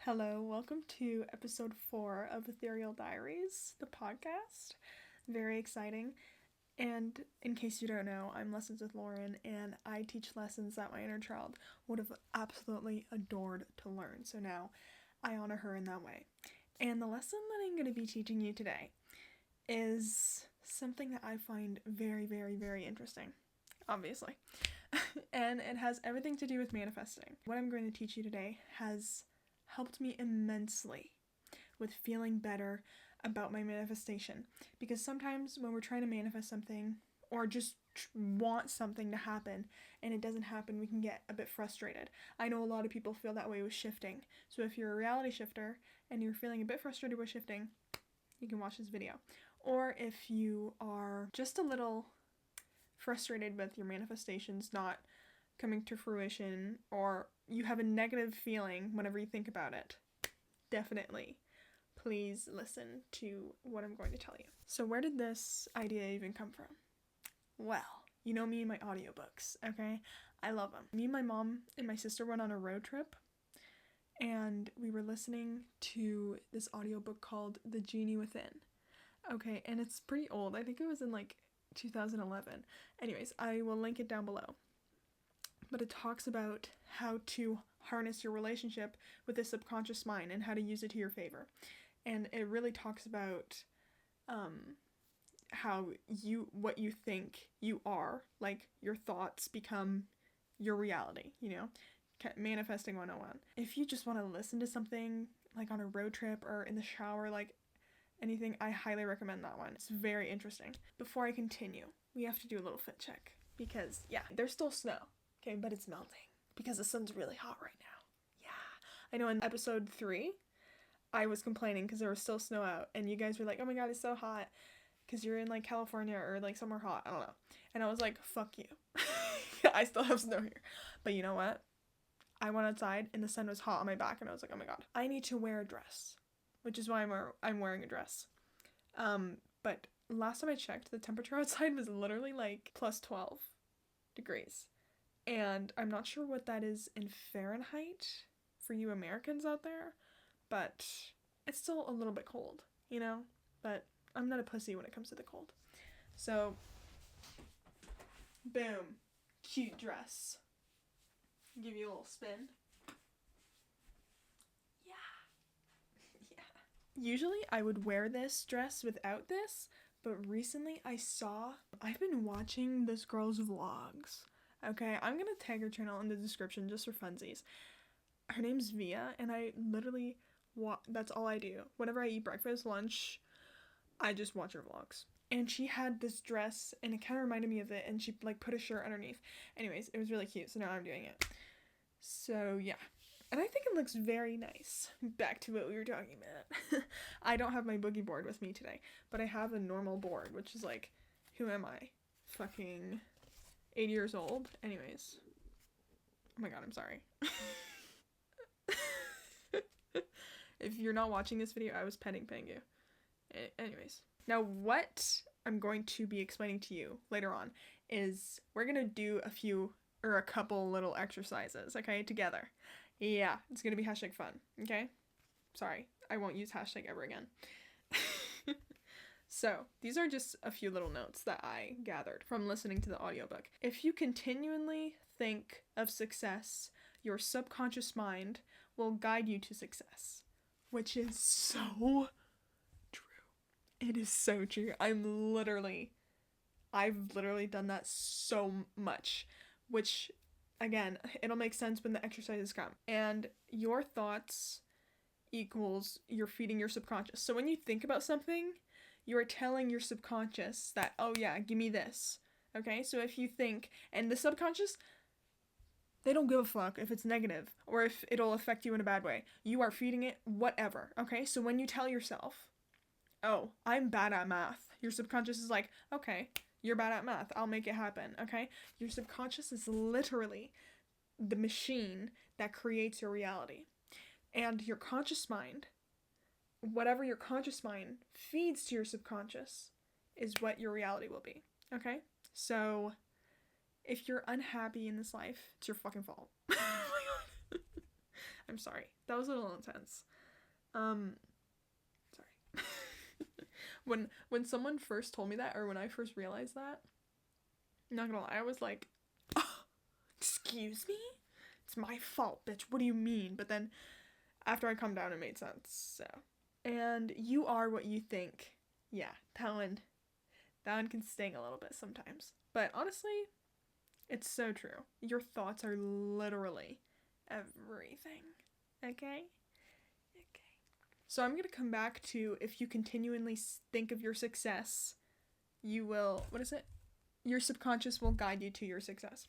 Hello, welcome to episode 4 of Ethereal Diaries, the podcast. Very exciting. And in case you don't know, I'm Lessons with Lauren, and I teach lessons that my inner child would have absolutely adored to learn. So now I honor her in that way. And the lesson that I'm going to be teaching you today is something that I find very, very, very interesting, obviously. And it has everything to do with manifesting. What I'm going to teach you today has helped me immensely with feeling better about my manifestation, because sometimes when we're trying to manifest something or just want something to happen and it doesn't happen, we can get a bit frustrated. I know a lot of people feel that way with shifting, so if you're a reality shifter and you're feeling a bit frustrated with shifting, you can watch this video. Or if you are just a little frustrated with your manifestations not coming to fruition, or you have a negative feeling whenever you think about it, definitely please listen to what I'm going to tell you. So where did this idea even come from? Well, you know me and my audiobooks, okay? I love them. Me and my mom and my sister went on a road trip, and we were listening to this audiobook called The Genie Within. Okay, and it's pretty old. I think it was in like 2011. Anyways, I will link it down below. But it talks about how to harness your relationship with the subconscious mind and how to use it to your favor. And it really talks about how what you think you are, like your thoughts become your reality, manifesting 101. If you just want to listen to something like on a road trip or in the shower, like anything, I highly recommend that one. It's very interesting. Before I continue, we have to do a little fit check because, yeah, there's still snow. Okay, but it's melting because the sun's really hot right now. Yeah. I know in episode 3, I was complaining because there was still snow out, and you guys were like, oh my god, it's so hot, because you're in like California or like somewhere hot, I don't know. And I was like, fuck you. I still have snow here. But you know what? I went outside and the sun was hot on my back, and I was like, oh my god, I need to wear a dress, which is why I'm wearing a dress. But last time I checked, the temperature outside was literally like plus 12 degrees. And I'm not sure what that is in Fahrenheit for you Americans out there, but it's still a little bit cold, But I'm not a pussy when it comes to the cold. So, boom, cute dress. Give you a little spin. Yeah. Usually I would wear this dress without this, but recently I've been watching this girl's vlogs. Okay, I'm gonna tag her channel in the description just for funsies. Her name's 𝒂𝒖𝒓𝒆𝒏, and I literally that's all I do. Whenever I eat breakfast, lunch, I just watch her vlogs. And she had this dress, and it kind of reminded me of it, and she like put a shirt underneath. Anyways, it was really cute, so now I'm doing it. So yeah, and I think it looks very nice. Back to what we were talking about. I don't have my boogie board with me today, but I have a normal board, which is like, who am I? Fucking 8 years old. Anyways. Oh my god, I'm sorry. If you're not watching this video, I was petting Pengu. Anyways. Now what I'm going to be explaining to you later on is we're going to do a couple little exercises, okay, together. Yeah, it's going to be #fun, okay? Sorry, I won't use hashtag ever again. So, these are just a few little notes that I gathered from listening to the audiobook. If you continually think of success, your subconscious mind will guide you to success, which is so true. It is so true. I've literally done that so much, which, again, it'll make sense when the exercises come. And your thoughts equals you're feeding your subconscious. So when you think about something, you are telling your subconscious that, oh yeah, give me this. Okay, so if you think, and the subconscious, they don't give a fuck if it's negative or if it'll affect you in a bad way. You are feeding it whatever, okay? So when you tell yourself, oh, I'm bad at math, your subconscious is like, okay, you're bad at math, I'll make it happen, okay? Your subconscious is literally the machine that creates your reality. And your conscious mind, whatever your conscious mind feeds to your subconscious is what your reality will be, okay? So, if you're unhappy in this life, it's your fucking fault. Oh my god. I'm sorry. That was a little intense. Sorry. When someone first told me that, or when I first realized that, not gonna lie, I was like, oh, excuse me? It's my fault, bitch. What do you mean? But then after I calmed down, it made sense. So, and you are what you think. Yeah, that one can sting a little bit sometimes. But honestly, it's so true. Your thoughts are literally everything. Okay? Okay. So I'm gonna come back to, if you continually think of your success, you will, what is it? Your subconscious will guide you to your success,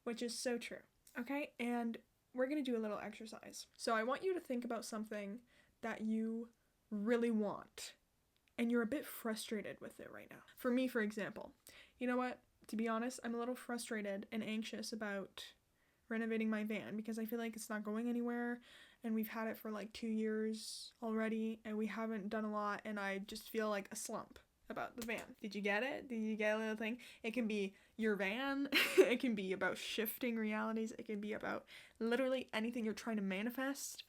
which is so true. Okay? And we're gonna do a little exercise. So I want you to think about something that you really want, and you're a bit frustrated with it right now. For me, for example, you know what? To be honest, I'm a little frustrated and anxious about renovating my van because I feel like it's not going anywhere, and we've had it for like 2 years already, and we haven't done a lot, and I just feel like a slump about the van. Did you get it? Did you get a little thing? It can be your van, it can be about shifting realities, it can be about literally anything you're trying to manifest,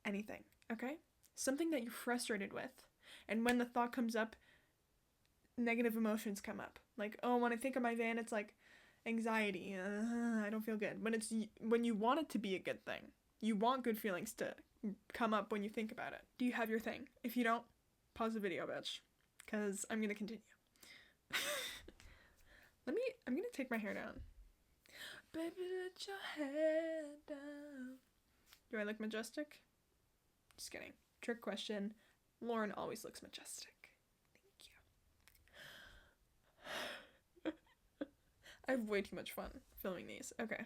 anything, okay? Something that you're frustrated with, and when the thought comes up, negative emotions come up. Like, oh, when I think of my van, it's like anxiety, I don't feel good. When you want it to be a good thing, you want good feelings to come up when you think about it. Do you have your thing? If you don't, pause the video, bitch, because I'm gonna continue. I'm gonna take my hair down. Baby, let your hair down. Do I look majestic? Just kidding. Trick question. Lauren always looks majestic. Thank you. I have way too much fun filming these. Okay.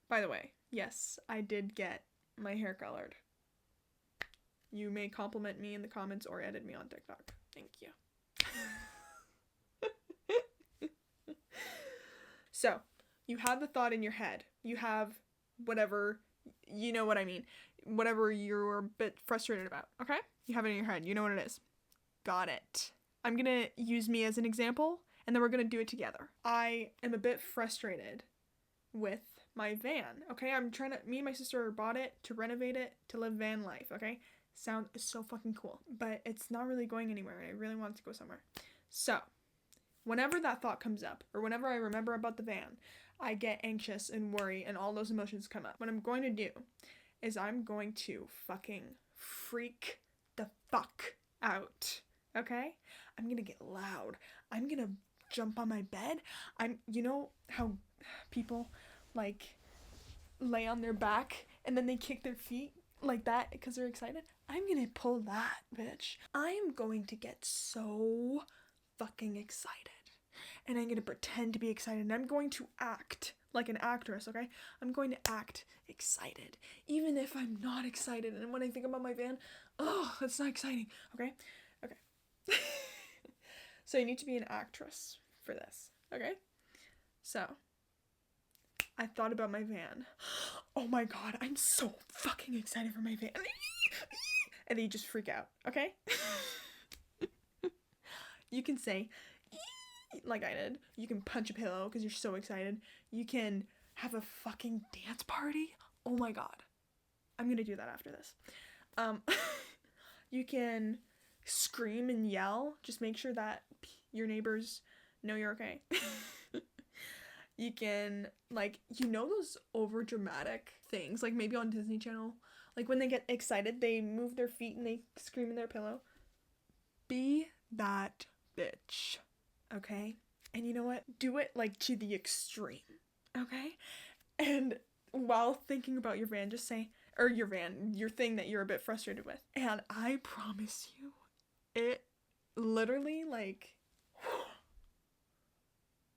By the way, yes, I did get my hair colored. You may compliment me in the comments or edit me on TikTok. Thank you. So, you have the thought in your head. You have whatever, you know what I mean. Whatever you're a bit frustrated about, okay? You have it in your head. You know what it is. Got it. I'm gonna use me as an example, and then we're gonna do it together. I am a bit frustrated with my van, okay? Me and my sister bought it to renovate it, to live van life, okay? Sound is so fucking cool. But it's not really going anywhere, and I really want it to go somewhere. So, whenever that thought comes up, or whenever I remember about the van, I get anxious and worry, and all those emotions come up. What I'm going to do is I'm going to fucking freak the fuck out, okay? I'm gonna get loud. I'm gonna jump on my bed. You know how people, like, lay on their back, and then they kick their feet like that because they're excited? I'm gonna pull that, bitch. I'm going to get so fucking excited. And I'm gonna pretend to be excited, and I'm going to act like an actress, okay? I'm going to act excited, even if I'm not excited. And when I think about my van, oh, that's not exciting, okay? Okay. So you need to be an actress for this, okay? So, I thought about my van. Oh my god, I'm so fucking excited for my van. And then you just freak out, okay? You can say, like I did. You can punch a pillow because you're so excited. You can have a fucking dance party. Oh my god. I'm gonna do that after this. You can scream and yell. Just make sure that your neighbors know you're okay. You can, like, you know those over dramatic things, like maybe on Disney Channel, like when they get excited, they move their feet and they scream in their pillow. Be that bitch. Okay? And you know what? Do it, like, to the extreme. Okay? And while thinking about your van, just say, or your thing that you're a bit frustrated with. And I promise you, it literally, like,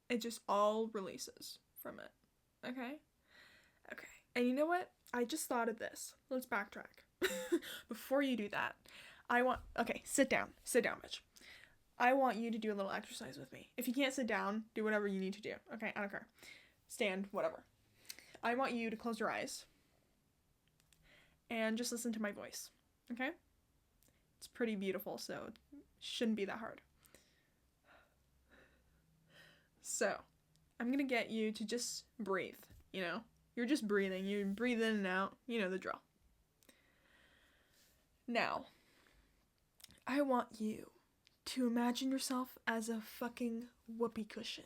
it just all releases from it. Okay? Okay. And you know what? I just thought of this. Let's backtrack. Before you do that, okay, sit down. Sit down, bitch. I want you to do a little exercise with me. If you can't sit down, do whatever you need to do. Okay, I don't care. Stand, whatever. I want you to close your eyes and just listen to my voice. Okay? It's pretty beautiful, so it shouldn't be that hard. So, I'm gonna get you to just breathe, you know? You're just breathing. You breathe in and out. You know the drill. Now, I want you to imagine yourself as a fucking whoopee cushion.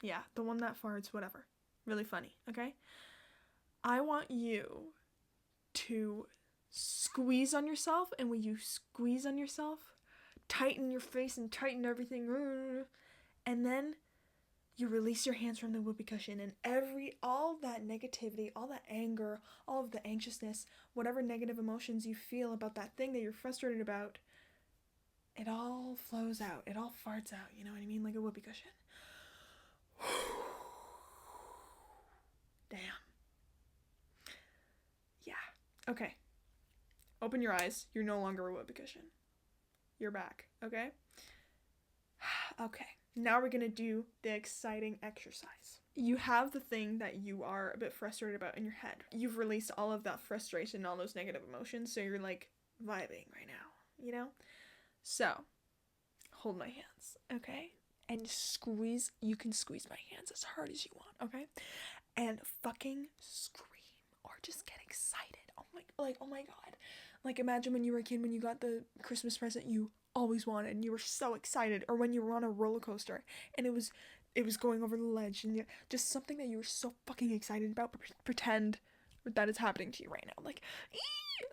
Yeah, the one that farts, whatever. Really funny, okay? I want you to squeeze on yourself, and when you squeeze on yourself, tighten your face and tighten everything, and then you release your hands from the whoopee cushion, and all that negativity, all that anger, all of the anxiousness, whatever negative emotions you feel about that thing that you're frustrated about, it all flows out. It all farts out, you know what I mean? Like a whoopee cushion. Damn. Yeah. Okay. Open your eyes. You're no longer a whoopee cushion. You're back, okay? Okay. Now we're gonna do the exciting exercise. You have the thing that you are a bit frustrated about in your head. You've released all of that frustration, all those negative emotions, so you're like vibing right now, you know? So, hold my hands, okay? And squeeze. You can squeeze my hands as hard as you want, okay? And fucking scream or just get excited. Oh my god. Like, imagine when you were a kid, when you got the Christmas present you always wanted and you were so excited, or when you were on a roller coaster and it was going over the ledge, and just something that you were so fucking excited about. Pretend that it's happening to you right now. Like,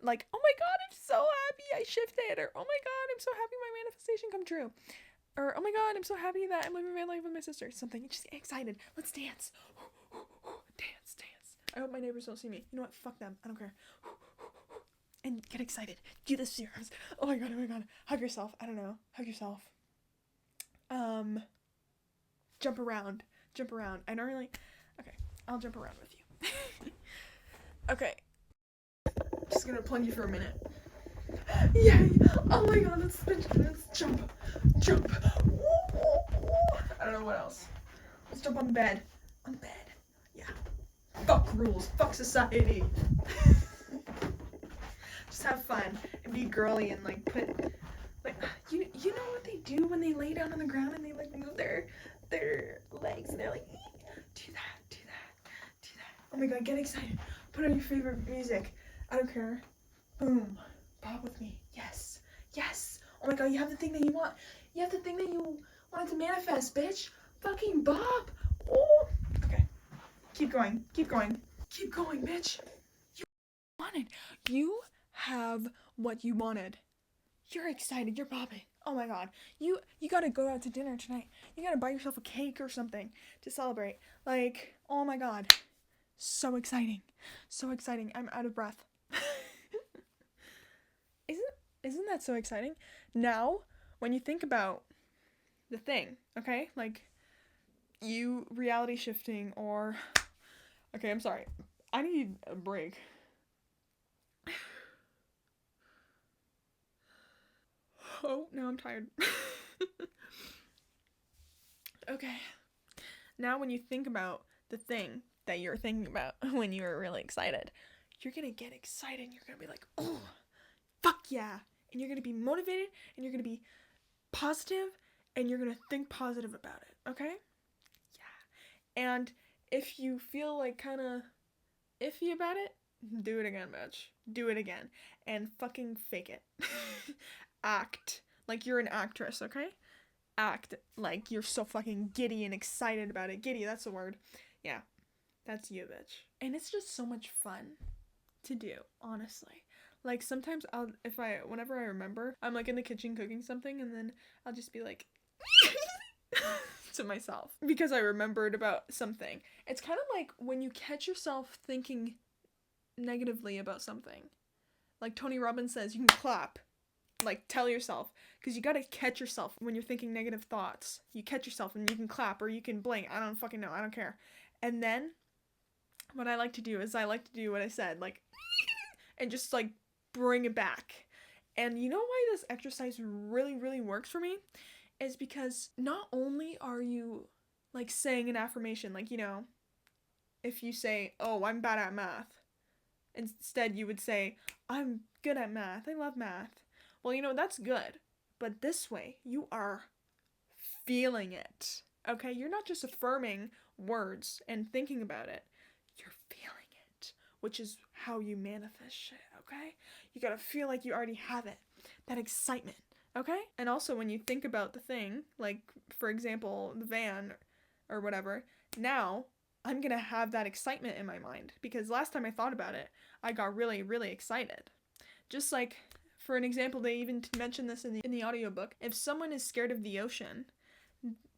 like, oh my god, I'm so happy I shifted, or oh my god, I'm so happy my manifestation come true, or oh my god, I'm so happy that I'm living my life with my sister. Something. Just get excited. Let's dance. Dance. I hope my neighbors don't see me. You know what? Fuck them. I don't care. And get excited. Do the serums. Oh my god. Hug yourself. I don't know. Hug yourself. Jump around. I don't really... Okay, I'll jump around with you. Okay. Just gonna plunge you for a minute. Yay! Oh my god, let's jump. I don't know what else. Let's jump on the bed. Yeah. Fuck rules. Fuck society. Just have fun and be girly and like put, like, you know what they do when they lay down on the ground and they like move their legs and they're like, do that. Oh my god, get excited. Put on your favorite music. I don't care. Boom. Bob with me. Yes. Oh my god, you have the thing that you want. You have the thing that you wanted to manifest, bitch. Fucking Bob. Oh. Okay. Keep going, bitch. You wanted. You have what you wanted. You're excited. You're bobbing. Oh my god. You gotta go out to dinner tonight. You gotta buy yourself a cake or something to celebrate. Like, oh my god. So exciting. I'm out of breath. Isn't that so exciting? Now, when you think about the thing, okay? Like, you reality shifting or... Okay, I'm sorry. I need a break. Oh, now I'm tired. Okay. Now when you think about the thing that you're thinking about when you were really excited, you're gonna get excited and you're gonna be like, oh, fuck yeah. And you're gonna be motivated and you're gonna be positive and you're gonna think positive about it, okay? Yeah. And if you feel like kinda iffy about it, do it again, bitch. Do it again. And fucking fake it. Act like you're an actress, okay? Act like you're so fucking giddy and excited about it. Giddy, that's the word. Yeah, that's you, bitch. And it's just so much fun to do, honestly. Like, sometimes whenever I remember, I'm like in the kitchen cooking something, and then I'll just be like, to myself, because I remembered about something. It's kind of like when you catch yourself thinking negatively about something. Like Tony Robbins says, you can clap. Like, tell yourself, because you gotta catch yourself when you're thinking negative thoughts. You catch yourself and you can clap or you can blink. I don't fucking know. I don't care. And then what I like to do is I like to do what I said, like, and just like bring it back. And you know why this exercise really, really works for me? Is because not only are you like saying an affirmation, like, you know, if you say, oh, I'm bad at math, instead you would say, I'm good at math. I love math. Well, you know, that's good. But this way, you are feeling it. Okay? You're not just affirming words and thinking about it. You're feeling which is how you manifest shit, okay? You gotta feel like you already have it. That excitement, okay? And also when you think about the thing, like, for example, the van or whatever, now I'm gonna have that excitement in my mind, because last time I thought about it, I got really, really excited. Just like, for an example, they even mentioned this in the audiobook. If someone is scared of the ocean,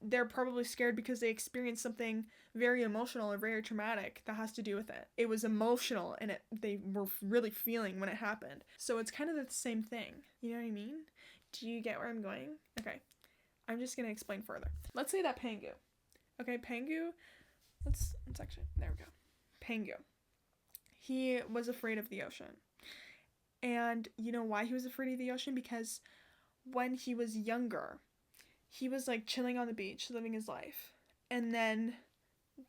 they're probably scared because they experienced something very emotional or very traumatic that has to do with it. It was emotional, and they were really feeling when it happened. So it's kind of the same thing. You know what I mean? Do you get where I'm going? Okay. I'm just going to explain further. Let's say that Pangu. Okay, Pangu, let's actually, there we go. Pangu. He was afraid of the ocean. And you know why he was afraid of the ocean? Because when he was younger, he was like chilling on the beach, living his life. And then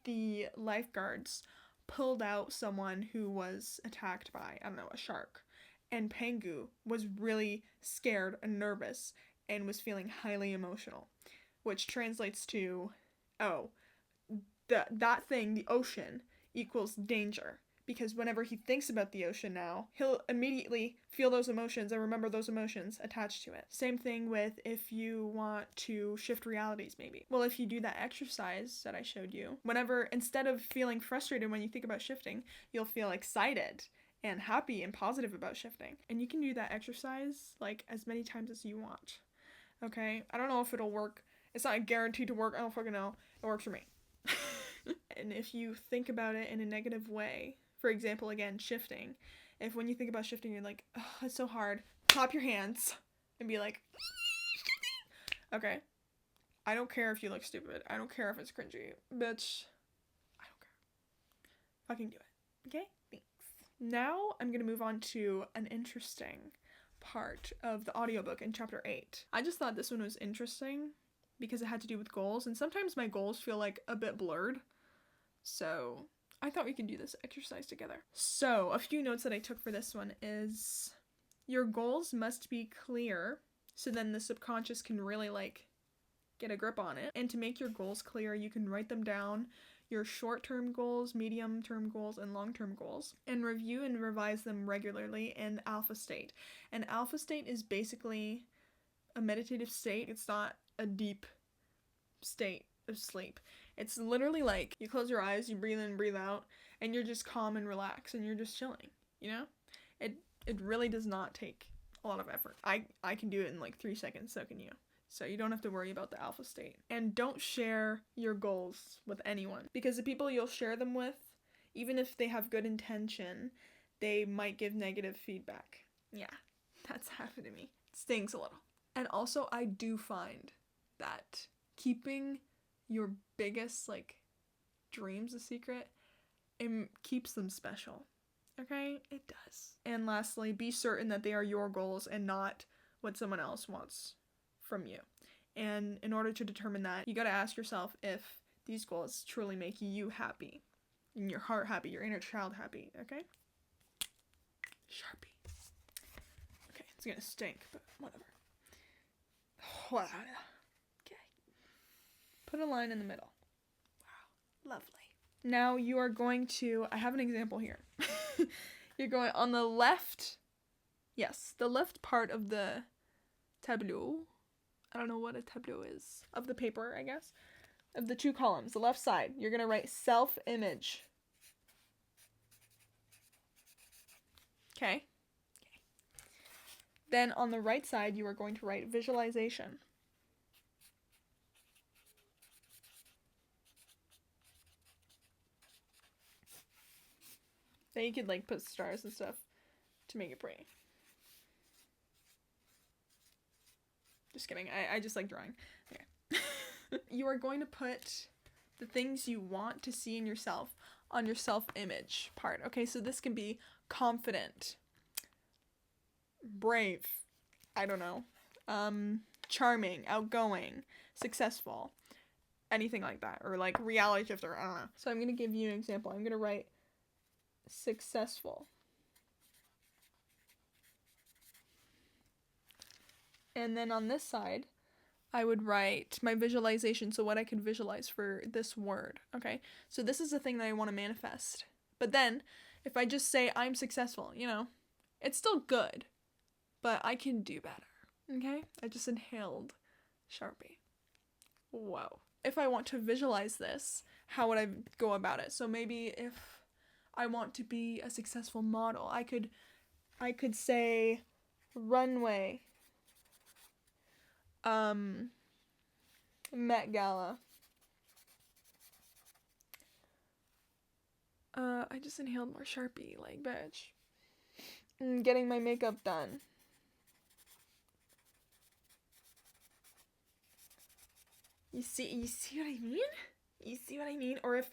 the lifeguards pulled out someone who was attacked by, I don't know, a shark. And Pangu was really scared and nervous and was feeling highly emotional, which translates to, that thing, the ocean, equals danger. Because whenever he thinks about the ocean now, he'll immediately feel those emotions and remember those emotions attached to it. Same thing with if you want to shift realities, maybe. Well, if you do that exercise that I showed you, whenever, instead of feeling frustrated when you think about shifting, you'll feel excited and happy and positive about shifting. And you can do that exercise like as many times as you want. Okay? I don't know if it'll work. It's not guaranteed to work. I don't fucking know. It works for me. And if you think about it in a negative way, for example, again, shifting. If when you think about shifting, you're like, oh, it's so hard, clap your hands and be like, okay, I don't care if you look stupid. I don't care if it's cringy. Bitch, I don't care. Fucking do it. Okay? Thanks. Now I'm going to move on to an interesting part of the audiobook in chapter 8. I just thought this one was interesting because it had to do with goals. And sometimes my goals feel like a bit blurred. So I thought we could do this exercise together. So, a few notes that I took for this one is your goals must be clear, so then the subconscious can really get a grip on it. And to make your goals clear, you can write them down, your short-term goals, medium-term goals, and long-term goals, and review and revise them regularly in alpha state. And alpha state is basically a meditative state. It's not a deep state of sleep. It's literally like you close your eyes, you breathe in, breathe out, and you're just calm and relaxed, and you're just chilling, you know? It really does not take a lot of effort. I can do it in 3 seconds, so can you. So you don't have to worry about the alpha state. And don't share your goals with anyone, because the people you'll share them with, even if they have good intention, they might give negative feedback. Yeah, that's happened to me. It stings a little. And also, I do find that keeping your biggest dreams a secret, it keeps them special. Okay? It does. And lastly, be certain that they are your goals and not what someone else wants from you. And in order to determine that, you gotta ask yourself if these goals truly make you happy, and your heart happy, your inner child happy. Okay? Sharpie. Okay, it's gonna stink, but whatever. Okay. Put a line in the middle. Wow. Lovely. Now you are going to, I have an example here. You're going on the left, yes, the left part of the tableau. I don't know what a tableau is. Of the paper, I guess. Of the 2 columns, the left side, you're going to write self-image. Okay. Then on the right side, you are going to write visualization. Then you could put stars and stuff to make it pretty. Just kidding. I just like drawing. Okay. You are going to put the things you want to see in yourself on your self-image part. Okay, so this can be confident, brave, I don't know, charming, outgoing, successful, anything like that, or reality shifter, I don't know. So I'm going to give you an example. I'm going to write successful. And then on this side, I would write my visualization, so what I could visualize for this word, okay? So this is the thing that I want to manifest. But then, if I just say I'm successful, you know, it's still good, but I can do better, okay? I just inhaled Sharpie. Whoa. If I want to visualize this, how would I go about it? So maybe if I want to be a successful model, I could say runway, Met Gala. I just inhaled more Sharpie, like, bitch. Getting my makeup done. You see what I mean? You see what I mean? Or if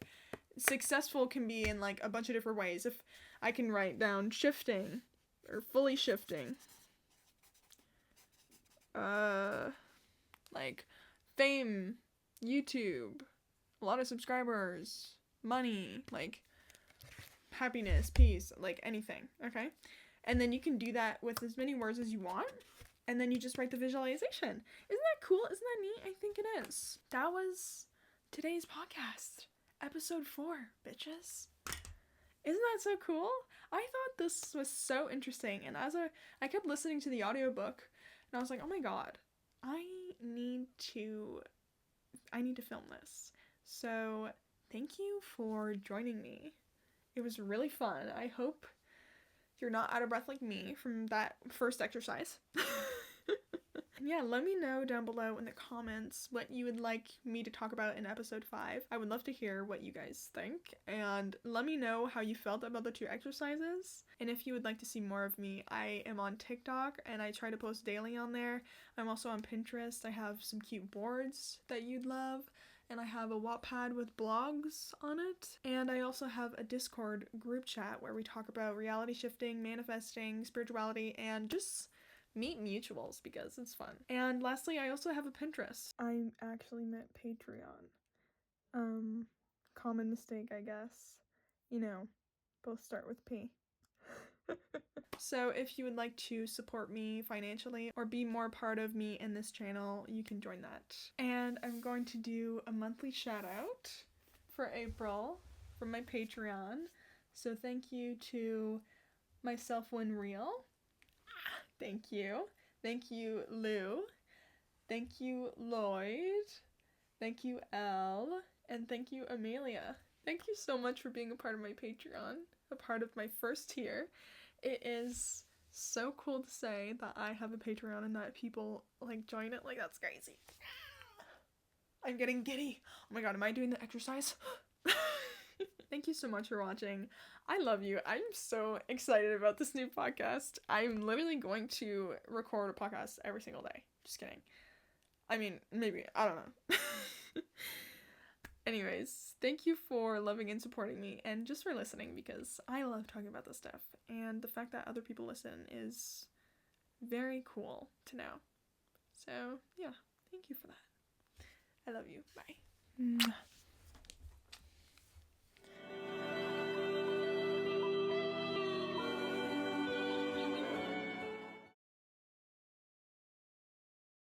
successful can be in, like, a bunch of different ways. If I can write down shifting, or fully shifting. Like, fame, YouTube, a lot of subscribers, money, like, happiness, peace, like, anything, okay? And then you can do that with as many words as you want, and then you just write the visualization. Isn't that cool? Isn't that neat? I think it is. That was today's podcast. Episode 4, bitches. Isn't that so cool? I thought this was so interesting, and I kept listening to the audiobook, and I was like, oh my god, I need to film this. So thank you for joining me. It was really fun. I hope you're not out of breath like me from that first exercise. And yeah, let me know down below in the comments what you would like me to talk about in episode 5. I would love to hear what you guys think, and let me know how you felt about the 2 exercises. And if you would like to see more of me, I am on TikTok and I try to post daily on there. I'm also on Pinterest. I have some cute boards that you'd love, and I have a Wattpad with blogs on it. And I also have a Discord group chat where we talk about reality shifting, manifesting, spirituality, and just meet mutuals because it's fun. And lastly, I also have a Pinterest. I actually meant Patreon. Common mistake, I guess. You know, both start with P. So if you would like to support me financially or be more part of me in this channel, you can join that. And I'm going to do a monthly shout out for April from my Patreon. So thank you to myself when real. Thank you. Thank you, Lou. Thank you, Lloyd. Thank you, Elle. And thank you, Amelia. Thank you so much for being a part of my Patreon, a part of my first tier. It is so cool to say that I have a Patreon and that people, like, join it. Like, that's crazy. I'm getting giddy. Oh my god, am I doing the exercise? Thank you so much for watching. I love you. I'm so excited about this new podcast. I'm literally going to record a podcast every single day. Just kidding. I mean, maybe. I don't know. Anyways, thank you for loving and supporting me and just for listening, because I love talking about this stuff. And the fact that other people listen is very cool to know. So, yeah. Thank you for that. I love you. Bye.